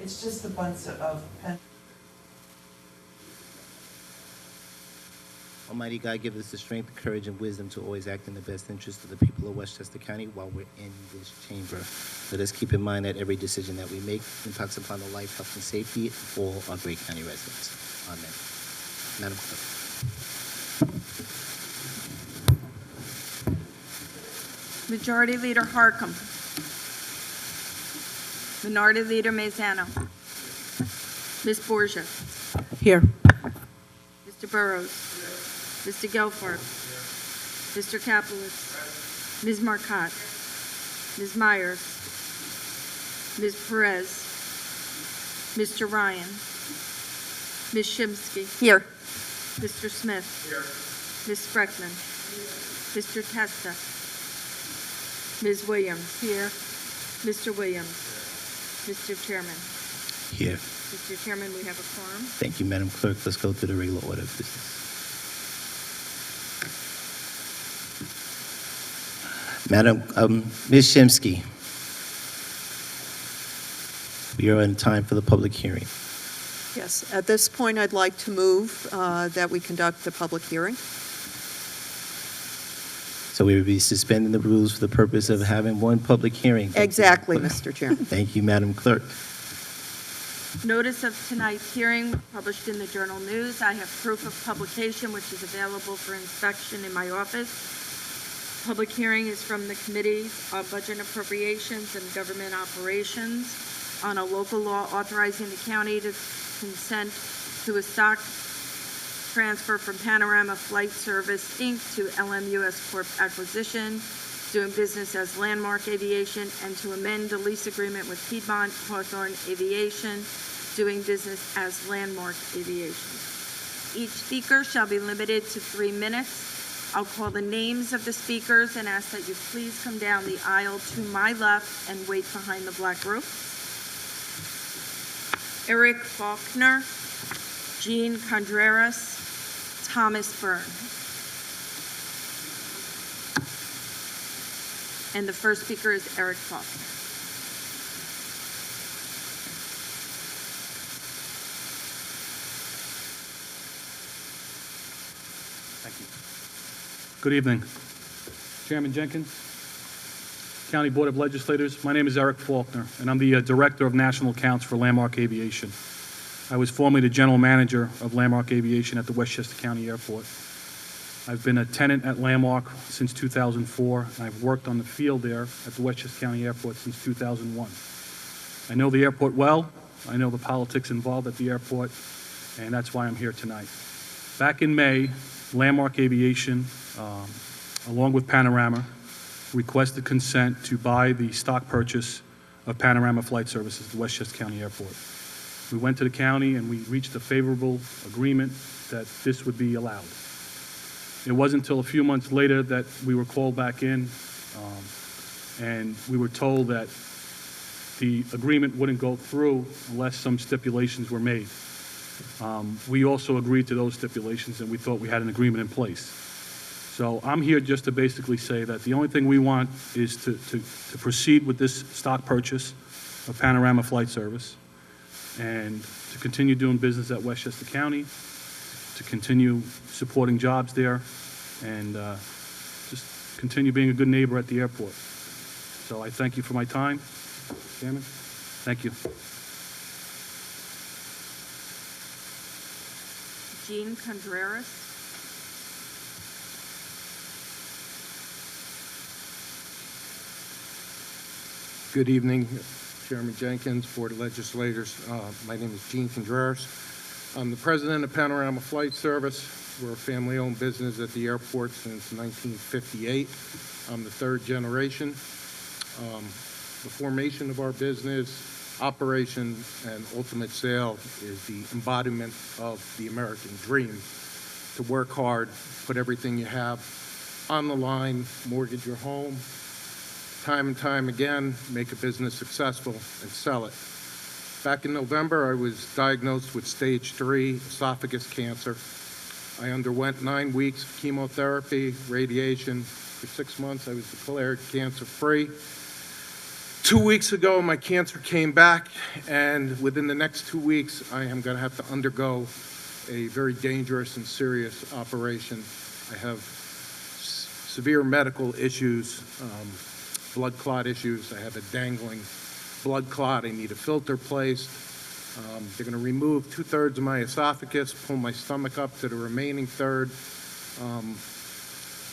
It's just a bunch of pen. Almighty God, give us the strength, courage, and wisdom to always act in the best interest of the people of Westchester County while we're in this chamber. Let us keep in mind that every decision that we make impacts upon the life, health, and safety of all our great county residents. Amen. Madam Clerk. Majority Leader Harcum. Minority Leader Mazzano. Ms. Borgia. Here. Mr. Burrows. Mr. Gelfarb. Mr. Kaplowitz. Ms. Marcotte. Ms. Myers. Ms. Perez. Mr. Ryan. Ms. Shimsky. Here. Mr. Smith. Ms. Spreckman. Mr. Testa. Ms. Williams. Here. Mr. Williams. Mr. Chairman. Here. Mr. Chairman, we have a quorum. Thank you, Madam Clerk. Let's go to the regular order of business. Ms. Shimsky, we are in time for the public hearing. Yes, at this point, I'd like to move that we conduct the public hearing. So we will be suspending the rules for the purpose of having one public hearing. Exactly, Mr. Chairman. Thank you, Madam Clerk. Notice of tonight's hearing published in the Journal News. I have proof of publication, which is available for inspection in my office. Public hearing is from the Committee on Budget and Appropriations and Government Operations on a local law authorizing the county to consent to a stock transfer from Panorama Flight Service, Inc. to LMUS Corp. Acquisition, doing business as Landmark Aviation, and to amend the lease agreement with Piedmont Hawthorne Aviation, doing business as Landmark Aviation. Each speaker shall be limited to 3 minutes. I'll call the names of the speakers and ask that you please come down the aisle to my left and wait behind the black roof. Eric Faulkner, Jean Contreras, Thomas Byrne. And the first speaker is Eric Faulkner. Thank you. Good evening. Chairman Jenkins, County Board of Legislators, my name is Eric Faulkner, and I'm the Director of National Accounts for Landmark Aviation. I was formerly the General Manager of Landmark Aviation at the Westchester County Airport. I've been a tenant at Landmark since 2004, and I've worked on the field there at the Westchester County Airport since 2001. I know the airport well. I know the politics involved at the airport, and that's why I'm here tonight. Back in May, Landmark Aviation, along with Panorama, requested consent to buy the stock purchase of Panorama Flight Services at the Westchester County Airport. We went to the county and we reached a favorable agreement that this would be allowed. It wasn't until a few months later that we were called back in and we were told that the agreement wouldn't go through unless some stipulations were made. We also agreed to those stipulations and we thought we had an agreement in place. So I'm here just to basically say that the only thing we want is to proceed with this stock purchase of Panorama Flight Service and to continue doing business at Westchester County, to continue supporting jobs there, and just continue being a good neighbor at the airport. So I thank you for my time, Chairman. Thank you. Jean Contreras. Good evening, Chairman Jenkins, Board of Legislators. My name is Gene Contreras. I'm the president of Panorama Flight Service. We're a family-owned business at the airport since 1958. I'm the third generation. The formation of our business, operation, and ultimate sale is the embodiment of the American dream. To work hard, put everything you have on the line, mortgage your home, time and time again, make a business successful and sell it. Back in November, I was diagnosed with stage 3 esophagus cancer. I underwent 9 weeks of chemotherapy, radiation. For 6 months, I was declared cancer-free. 2 weeks ago, my cancer came back, and within the next 2 weeks, I am going to have to undergo a very dangerous and serious operation. I have severe medical issues, blood clot issues. I have a dangling blood clot. I need a filter placed. They're going to remove 2/3 of my esophagus, pull my stomach up to the remaining third.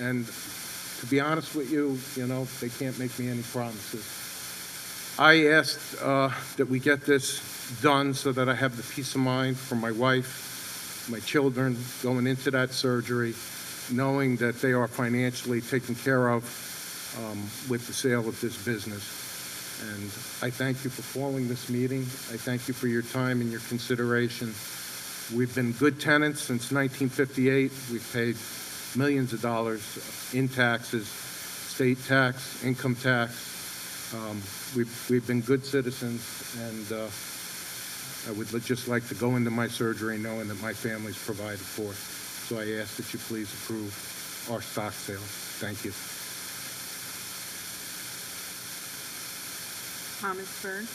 And to be honest with you, they can't make me any promises. I asked that we get this done so that I have the peace of mind for my wife, my children going into that surgery, knowing that they are financially taken care of with the sale of this business. And I thank you for calling this meeting. I thank you for your time and your consideration. We've been good tenants since 1958. We've paid millions of dollars in taxes, state tax, income tax. We've been good citizens, and I would just like to go into my surgery knowing that my family's provided for. So I ask that you please approve our stock sale. Thank you. Thomas Byrne.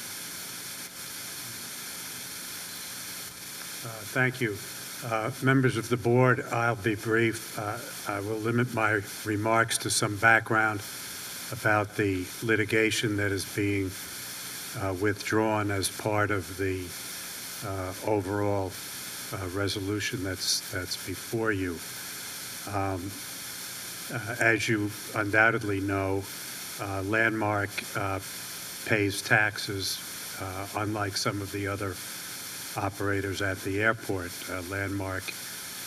Thank you. Members of the board, I'll be brief. I will limit my remarks to some background about the litigation that is being withdrawn as part of the overall resolution that's before you. As you undoubtedly know, Landmark pays taxes, unlike some of the other operators at the airport. Landmark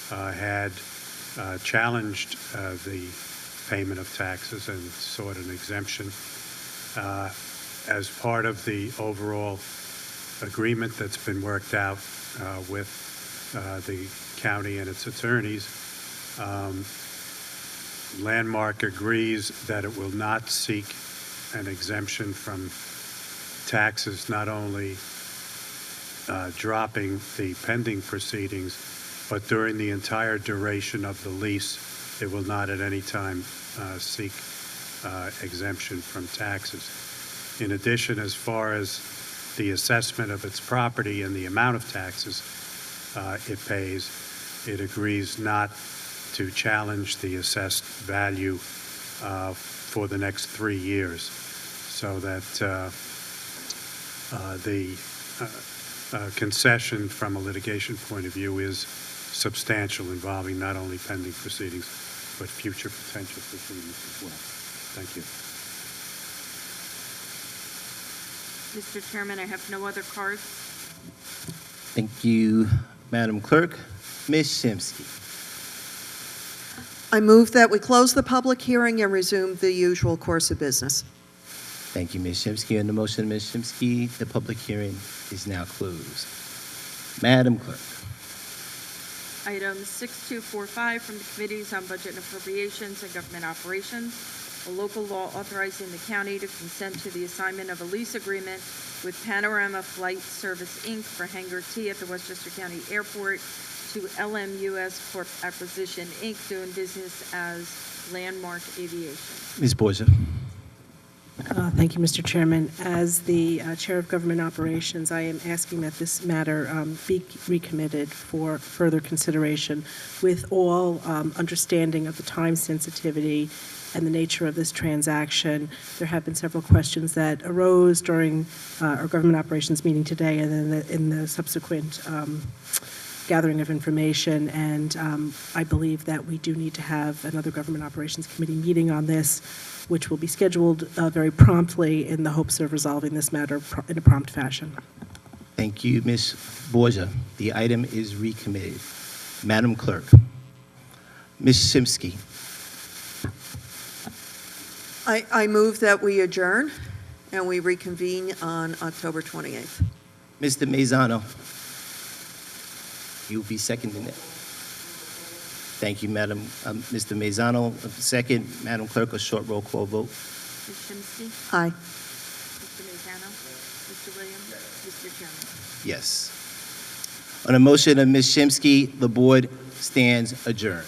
had challenged the payment of taxes and sought an exemption. As part of the overall agreement that's been worked out with the county and its attorneys, Landmark agrees that it will not seek an exemption from taxes, not only dropping the pending proceedings, but during the entire duration of the lease, it will not at any time seek exemption from taxes. In addition, as far as the assessment of its property and the amount of taxes it pays, it agrees not to challenge the assessed value for the next 3 years, so that the concession from a litigation point of view is substantial, involving not only pending proceedings, but future potential proceedings as well. Thank you. Mr. Chairman, I have no other cards. Thank you, Madam Clerk. Ms. Shimsky. I move that we close the public hearing and resume the usual course of business. Thank you, Ms. Shimsky. On the motion, Ms. Shimsky, the public hearing is now closed. Madam Clerk. Item 6245 from the Committees on Budget and Appropriations and Government Operations, a local law authorizing the county to consent to the assignment of a lease agreement with Panorama Flight Service, Inc. for Hangar T at the Westchester County Airport to LMUS Corp. Acquisition, Inc., doing business as Landmark Aviation. Ms. Borgia. Thank you, Mr. Chairman. As the Chair of Government Operations, I am asking that this matter be recommitted for further consideration with all understanding of the time sensitivity and the nature of this transaction. There have been several questions that arose during our Government Operations meeting today and then in the subsequent gathering of information, and I believe that we do need to have another Government Operations Committee meeting on this, which will be scheduled very promptly in the hopes of resolving this matter in a prompt fashion. Thank you, Ms. Borgia. The item is recommitted. Madam Clerk. Ms. Shimsky. I move that we adjourn and we reconvene on October 28th. Mr. Mazzano. You'll be seconding it. Thank you, Madam. Mr. Mazzano, second. Madam Clerk, a short roll call vote. Ms. Shimsky? Aye. Mr. Mazzano? Mr. Williams? Mr. Chairman? Yes. On the motion of Ms. Shimsky, the board stands adjourned.